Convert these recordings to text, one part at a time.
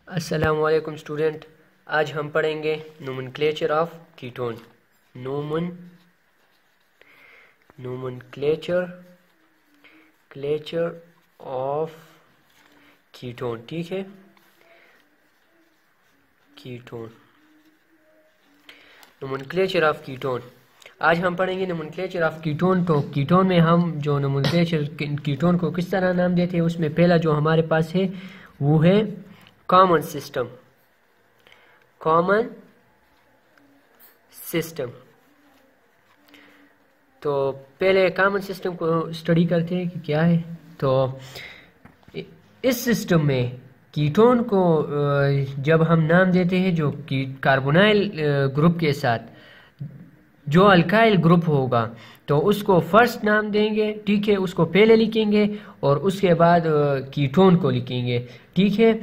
अस्सलामुअलैकुम स्टूडेंट। आज हम पढ़ेंगे nomenclature of ketone. Nomenclature of ketone, ठीक है। Ketone, nomenclature of ketone. आज हम पढ़ेंगे नोमेनक्लेचर ऑफ कीटोन। तो कीटोन में हम जो नोमेनक्लेचर कीटोन को किस तरह नाम देते हैं, उसमें पहला जो हमारे पास है वो है कॉमन सिस्टम। तो पहले कॉमन सिस्टम को स्टडी करते हैं कि क्या है। तो इस सिस्टम में कीटोन को जब हम नाम देते हैं, जो कि कार्बोनाइल ग्रुप के साथ जो अल्काइल ग्रुप होगा तो उसको फर्स्ट नाम देंगे, ठीक है। उसको पहले लिखेंगे और उसके बाद कीटोन को लिखेंगे, ठीक है।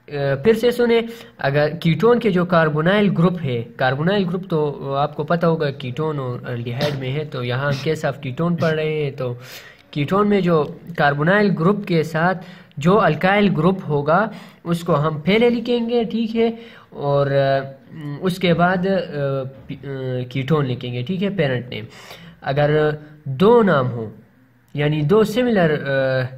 फिर से सुने, अगर कीटोन के जो कार्बोनाइल ग्रुप है, कार्बोनाइल ग्रुप तो आपको पता होगा कीटोन और अल्डिहाइड में है, तो यहाँ हम केस ऑफ कीटोन पढ़ रहे हैं। तो कीटोन में जो कार्बोनाइल ग्रुप के साथ जो अल्काइल ग्रुप होगा उसको हम पहले लिखेंगे, ठीक है। और उसके बाद कीटोन लिखेंगे, ठीक है, पेरेंट नेम। अगर दो नाम हो, यानी दो सिमिलर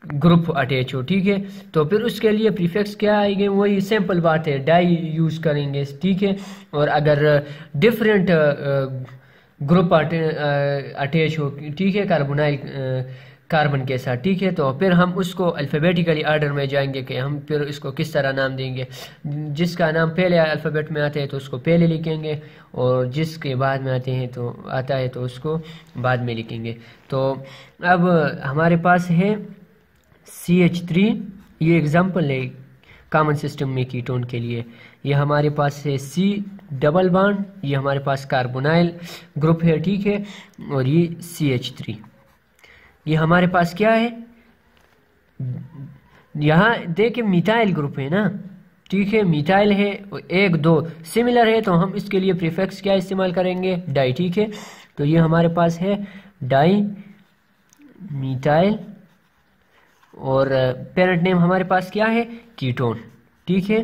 ग्रुप अटैच हो, ठीक है, तो फिर उसके लिए प्रीफिक्स क्या आएंगे, वही सिंपल बात है, डाई यूज करेंगे, ठीक है। और अगर डिफरेंट ग्रुप अटैच हो, ठीक है, कार्बन के साथ, ठीक है, तो फिर हम उसको अल्फ़ाबेटिकली ऑर्डर में जाएंगे कि हम फिर इसको किस तरह नाम देंगे। जिसका नाम पहले अल्फ़ाबेट में आता है तो उसको पहले लिखेंगे, और जिसके बाद में आता है तो उसको बाद में लिखेंगे। तो अब हमारे पास है CH3, ये एग्जाम्पल है कॉमन सिस्टम में कीटोन के लिए। ये हमारे पास है C डबल बॉन्ड, ये हमारे पास कार्बोनाइल ग्रुप है, ठीक है। और ये CH3, ये हमारे पास क्या है, यहाँ देखिए मिथाइल ग्रुप है ना, ठीक है, मिथाइल है, एक दो सिमिलर है, तो हम इसके लिए प्रीफिक्स क्या इस्तेमाल करेंगे, डाई, ठीक है। तो ये हमारे पास है डाई मिथाइल, और पेरेंट नेम हमारे पास क्या है, कीटोन, ठीक है,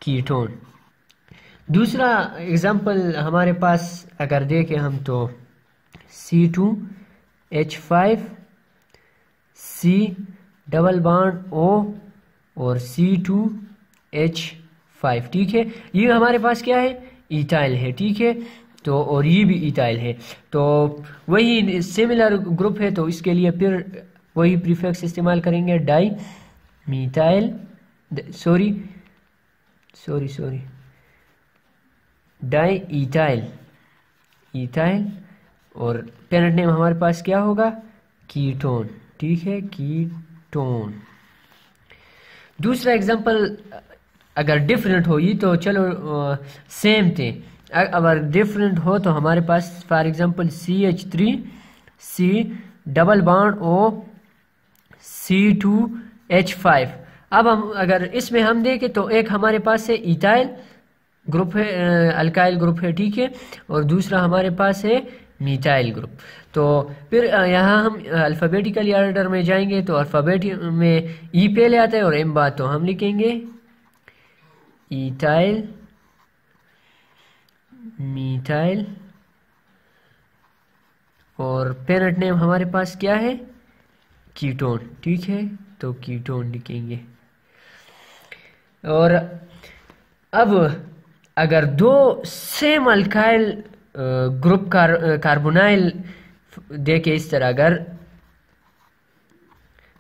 कीटोन। दूसरा एग्जांपल हमारे पास अगर देखें हम तो C2H5 C double bond O और C2H5, ठीक है। ये हमारे पास क्या है, इथाइल है, ठीक है। तो और ये भी इथाइल है, तो वही सिमिलर ग्रुप है, तो इसके लिए फिर वही प्रीफिक्स इस्तेमाल करेंगे, di methyl, sorry di ethyl, और पेरेंट नेम हमारे पास क्या होगा, कीटोन, ठीक है, कीटोन। दूसरा एग्जांपल अगर डिफरेंट हो, ये तो चलो सेम थे, अगर डिफरेंट हो तो हमारे पास for example CH3 C double bond O C2H5। अब हम अगर इसमें हम देखें तो एक हमारे पास है इथाइल ग्रुप है, अल्काइल ग्रुप है, ठीक है, और दूसरा हमारे पास है मिथाइल ग्रुप। तो फिर यहाँ हम अल्फ़ाबेटिकली ऑर्डर में जाएंगे, तो अल्फ़ाबेट में ई पहले आता है और एम बाद, तो हम लिखेंगे इथाइल मिथाइल, और पेरेंट नेम हमारे पास क्या है, कीटोन, ठीक है, तो कीटोन लिखेंगे। और अब अगर दो सेम अल्काइल ग्रुप कार्बोनाइल देखे इस तरह, अगर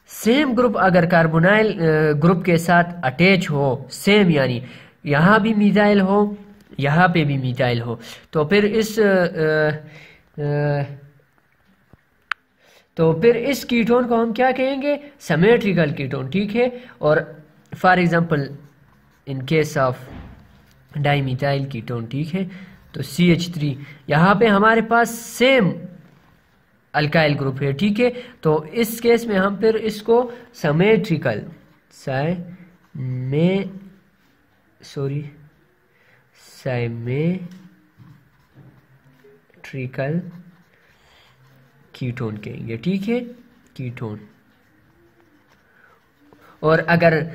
सेम ग्रुप अगर कार्बोनाइल ग्रुप के साथ अटैच हो, सेम, यानी यहाँ भी मिथाइल हो, यहाँ पे भी मिथाइल हो, तो फिर इस कीटोन को हम क्या कहेंगे, सिमेट्रिकल कीटोन, ठीक है। और for example in case of dimethyl ketone, ठीक है, तो CH3, यहाँ पे हमारे पास सेम अल्काइल ग्रुप है, ठीक है। तो इस केस में हम फिर इसको सिमेट्रिकल कीटोन कहेंगे, ठीक है, कीटोन। और अगर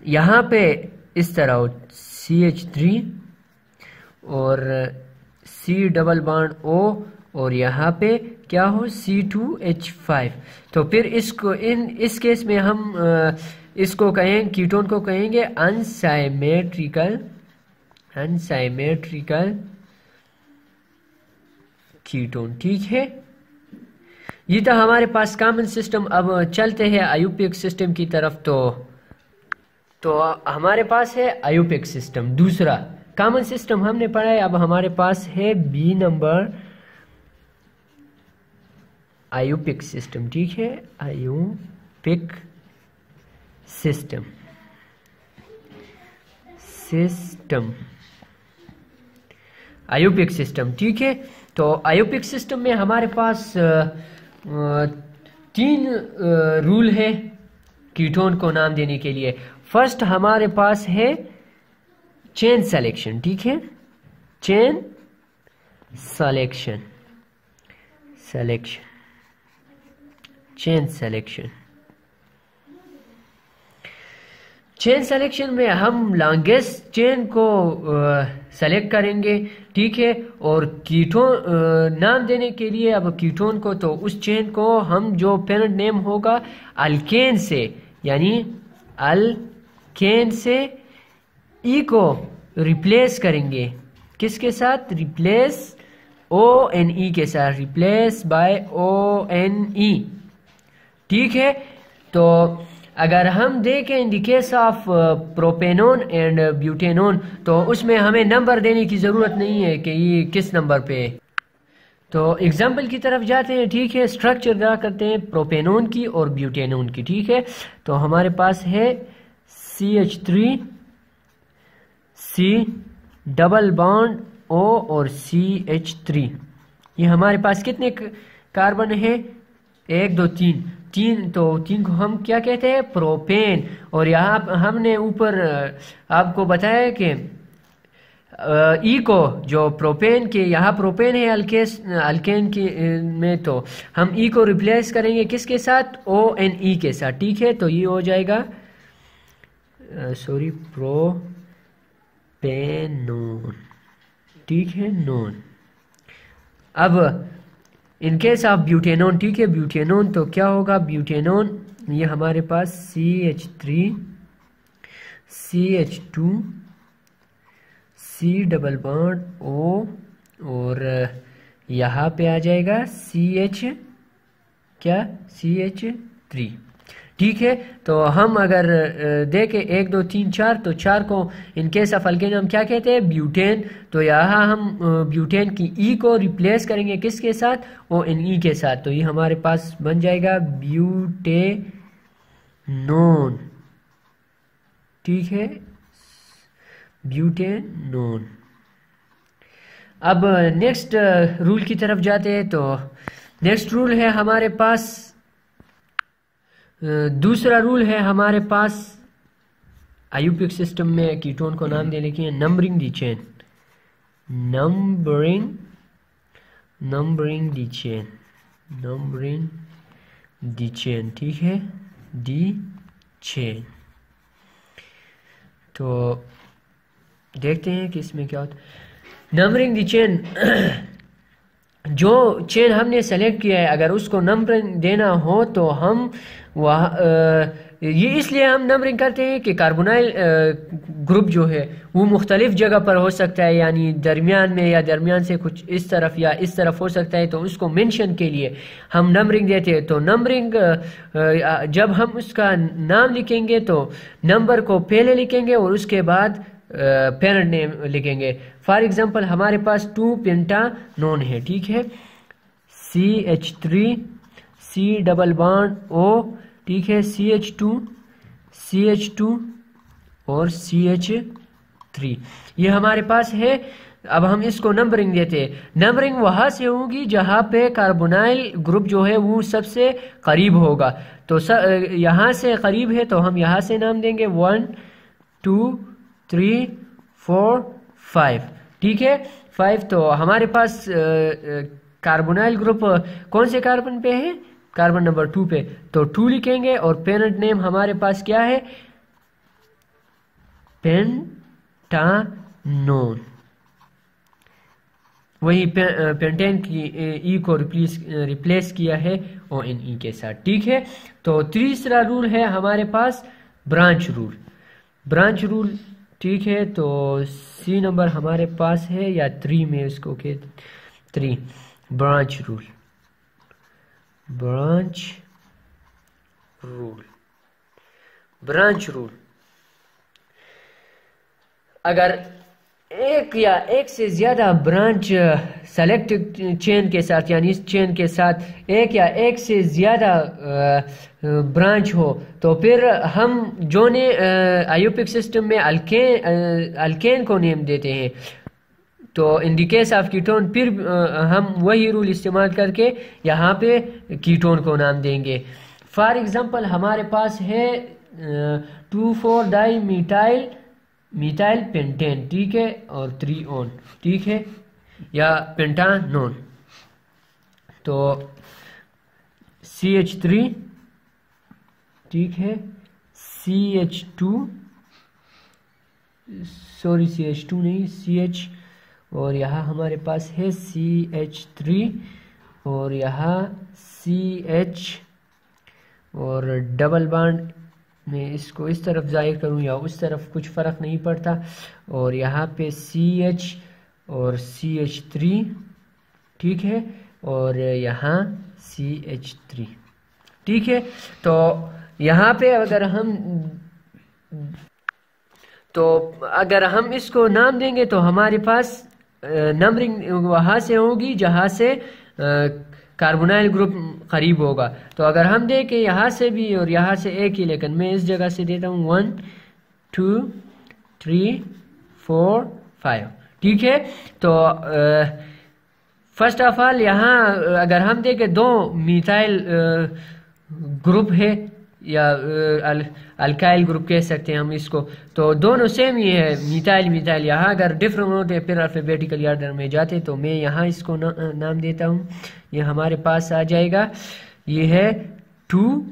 यहाँ पे इस तरह हो CH3 और C डबल बॉन्ड O और यहाँ पे क्या हो C2H5। तो फिर इसको इस केस में हम इसको कहें कीटोन को कहेंगे अनसाइमेट्रिकल कीटोन। ठीक है, ये था हमारे पास कॉमन सिस्टम। अब चलते हैं आयुपिक सिस्टम की तरफ। तो हमारे पास है आयुपिक सिस्टम। दूसरा कॉमन सिस्टम हमने पढ़ा है। अब हमारे पास है बी नंबर आयुपिक सिस्टम। ठीक है, आयुपिक सिस्टम आयुपिक सिस्टम। ठीक है, तो आयुपिक सिस्टम में हमारे पास 3 रूल है कीटोन को नाम देने के लिए। फर्स्ट हमारे पास है चेन सिलेक्शन। ठीक है, चेन सिलेक्शन चेन सिलेक्शन में हम लॉन्गेस्ट चेन को सेलेक्ट करेंगे। ठीक है, और कीटोन नाम देने के लिए अब कीटोन को, तो उस चेन को हम जो पेरेंट नेम होगा अल्केन से, यानी अल्केन से ई को रिप्लेस करेंगे। किसके साथ? रिप्लेस ONE के साथ, रिप्लेस बाय ONE। ठीक है, तो अगर हम देखें in the case of propanone and butanone, तो उसमें हमें नंबर देने की ज़रूरत नहीं है कि ये किस नंबर पे। तो एग्जाम्पल की तरफ जाते हैं। ठीक है, स्ट्रक्चर ड्रा करते हैं प्रोपेनोन की और ब्यूटेनोन की। ठीक है, तो हमारे पास है CH3 C double bond O और CH3। ये हमारे पास कितने कार्बन है? 1 2 3। तो 3 को हम क्या कहते हैं? प्रोपेन। और यहाँ हमने ऊपर आपको बताया कि ई को, जो प्रोपेन के, यहाँ प्रोपेन है अल्केन की में, तो हम ई को रिप्लेस करेंगे किसके साथ? ONE के साथ। ठीक है, तो ये हो जाएगा प्रोपेनोन। ठीक है, नोन। अब इन केस ऑफ ब्यूटेनोन, ठीक है, ब्यूटेनोन तो क्या होगा? ब्यूटेनोन ये हमारे पास CH3 CH2 C double bond O और यहाँ पे आ जाएगा CH3। ठीक है, तो हम अगर देखें 1 2 3 4, तो 4 को इन केस ऑफ अल्केन हम क्या कहते हैं? ब्यूटेन। तो यहाँ हम ब्यूटेन की ई को रिप्लेस करेंगे किसके साथ? ONE के साथ। तो ये हमारे पास बन जाएगा ब्यूटेनोन। ठीक है, ब्यूटेनोन। अब नेक्स्ट रूल की तरफ जाते हैं। तो नेक्स्ट रूल है हमारे पास, दूसरा रूल है हमारे पास आयुपिक सिस्टम में कीटोन को नाम देने के लिए नंबरिंग दी चेन। नंबरिंग दी चेन। ठीक है, दी चेन। तो देखते हैं कि इसमें क्या होता है। नंबरिंग दी चेन, जो चेन हमने सेलेक्ट किया है अगर उसको नंबरिंग देना हो तो हम ये इसलिए हम नंबरिंग करते हैं कि कार्बोनाइल ग्रुप जो है वो मुख्तलिफ जगह पर हो सकता है, यानी दरमियान में या दरमियान से कुछ इस तरफ या इस तरफ हो सकता है। तो उसको मेंशन के लिए हम नंबरिंग देते हैं। तो नंबरिंग जब हम उसका नाम लिखेंगे तो नंबर को पहले लिखेंगे और उसके बाद पेरेंट नेम लिखेंगे। फॉर एग्जांपल हमारे पास 2 पेंटानोन है। ठीक है, CH3 C double bond O। ठीक है, CH2 और CH3 ये हमारे पास है। अब हम इसको नंबरिंग देते हैं। नंबरिंग वहां से होगी जहां पे कार्बोनाइल ग्रुप जो है वो सबसे करीब होगा। तो यहां से करीब है तो हम यहां से नाम देंगे 1 2 3 4 5। ठीक है, 5। तो हमारे पास कार्बोनाइल ग्रुप कौन से कार्बन पे है? कार्बन नंबर 2 पे। तो 2 लिखेंगे और पेरेंट नेम हमारे पास क्या है? पेंटानोन, वही पेंटेन की ई को रिप्लेस किया है ONE के साथ। ठीक है, तो तीसरा रूल है हमारे पास ब्रांच रूल। ब्रांच रूल, ठीक है, तो C नंबर हमारे पास है, या 3 में इसको के 3 branch rule. Branch rule, branch rule, अगर एक या एक से ज्यादा ब्रांच सेलेक्टेड चेन के साथ, यानी इस चेन के साथ एक या एक से ज्यादा ब्रांच हो, तो फिर हम जो ने आयोपिक सिस्टम में अल्केन को नेम देते हैं। तो in the case of ketone फिर हम वही रूल इस्तेमाल करके यहाँ पे कीटोन को नाम देंगे। फॉर एग्जांपल हमारे पास है 2,4-डाई मीथाइल पेंटेन, ठीक है, और 3-on, ठीक है, या पेंटानोन। तो CH3, ठीक है, CH2 नहीं, CH, और यहाँ हमारे पास है CH3, और यहाँ CH, और डबल बॉन्ड मैं इसको इस तरफ जाहिर करूँ या उस तरफ कुछ फ़र्क नहीं पड़ता, और यहाँ पे CH और CH3, ठीक है, और यहाँ CH3, ठीक है। तो यहाँ पे अगर हम इसको नाम देंगे तो हमारे पास नंबरिंग वहाँ से होगी जहाँ से कार्बोनाइल ग्रुप करीब होगा। तो अगर हम देखें यहाँ से भी और यहाँ से एक ही, लेकिन मैं इस जगह से देता हूँ 1 2 3 4 5, ठीक है। तो फर्स्ट ऑफ ऑल यहाँ अगर हम देखें 2 मिथाइल ग्रुप है, या अल्काइल ग्रुप कह सकते हैं हम इसको, तो दोनों सेम ही है, मिथाइल। यहाँ अगर डिफरेंट होते फिर अल्फाबेटिकल ऑर्डर में जाते, तो मैं यहाँ इसको नाम देता हूँ। ये हमारे पास आ जाएगा, ये है 2,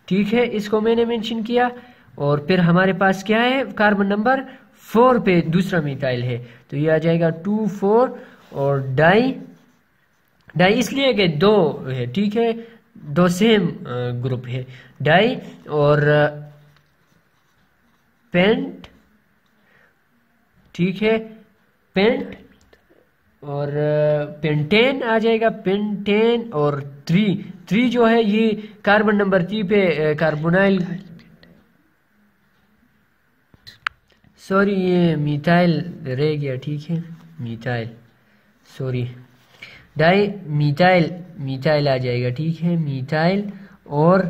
ठीक है, इसको मैंने मेंशन किया। और फिर हमारे पास क्या है, कार्बन नंबर 4 पे दूसरा मिथाइल है, तो ये आ जाएगा 2 4, और डाई इसलिए कि 2 है, ठीक है, 2 सेम ग्रुप है, डाई और पेंट, ठीक है, पेंट और पेंटेन आ जाएगा, पेंटेन, और 3 जो है ये कार्बन नंबर 3 पे कार्बोनाइल, सॉरी ये मिथाइल रह गया, ठीक है, मिथाइल, सॉरी, डाई मिथाइल आ जाएगा, ठीक है, मिथाइल, और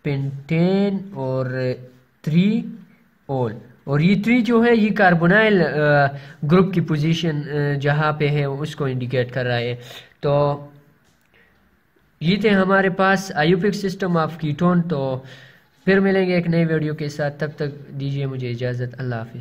पेंटेन और 3-ol, और ये 3 जो है ये कार्बोनाइल ग्रुप की पोजीशन जहाँ पे है उसको इंडिकेट कर रहा है। तो ये थे हमारे पास आयोपिक सिस्टम ऑफ कीटोन। तो फिर मिलेंगे एक नई वीडियो के साथ, तब तक दीजिए मुझे इजाज़त, अल्लाह हाफिज़।